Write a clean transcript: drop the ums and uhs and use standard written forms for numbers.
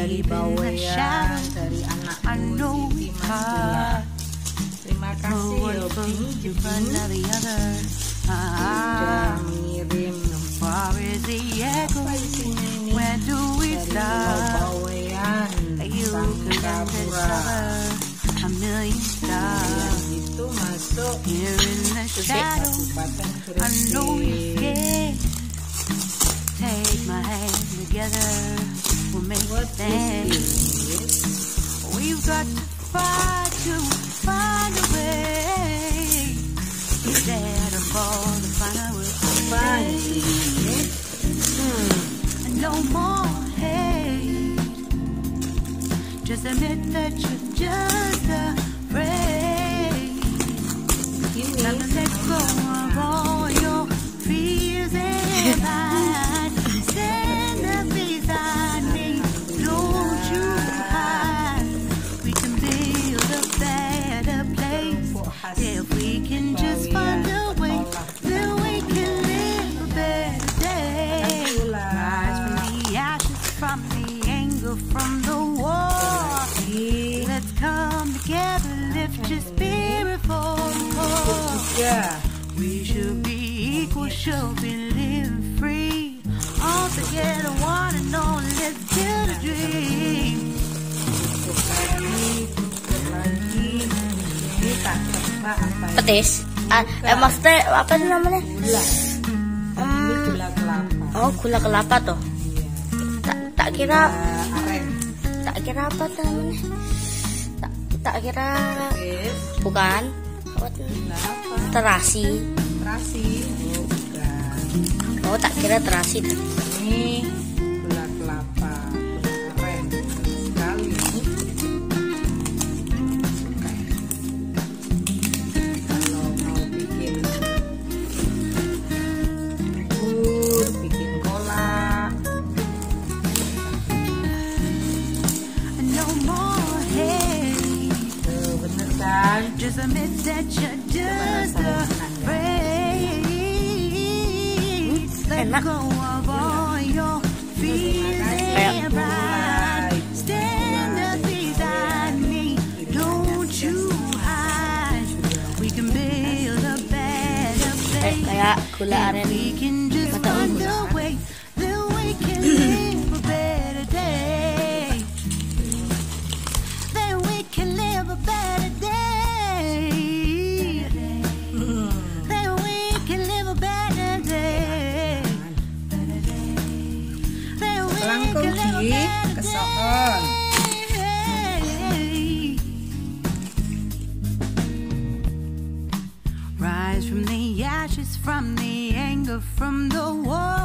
dari Bawean, dari anakku Siti Mas. Terima kasih Yobi juga sudah ngirim apa isinya ini dari Bawean Singapura. Yang itu masuk Kabupaten Gresik. Take my hand together, we'll make a stand. We've got to fight to find a way. Instead of all the fun I will find. No more hate. Just admit that you're just afraid. Not to let go of all your fears and lies. Stand up beside me, don't you hide. We can build a better place. If we can just find a way, then we can live a better day. Rise from the ashes, from the anger, from the war. Let's come together, lift your spirit forward. We should be equal, should be living free. All together, one and all, let's build a dream. Petis? Maksudnya apa sih namanya? Gula. Ini gula kelapa. Oh, gula kelapa tuh. Tak kira aren. Tak kira apa tuh namanya? Tak kira Petis. bukan. Apa? Terasi. Terasi. Bukan. Oh, tak kira terasi. Ini gula kelapa, gula aren sekali. Kalau mau bikin bubur, bikin kolak. No more hate. Tuh, bener kan? Just admit that you're just afraid. Let Enak. go of all your fears and pride. Stand up beside me, don't you hide. We can build a better place. Kayak gula aren. We can just find a way, then we can live a better day. Then we can live a better day. Then we can live a better day. Then we Langkung can live a di better kesoon. day. Rise from the ashes, from the anger, from the war.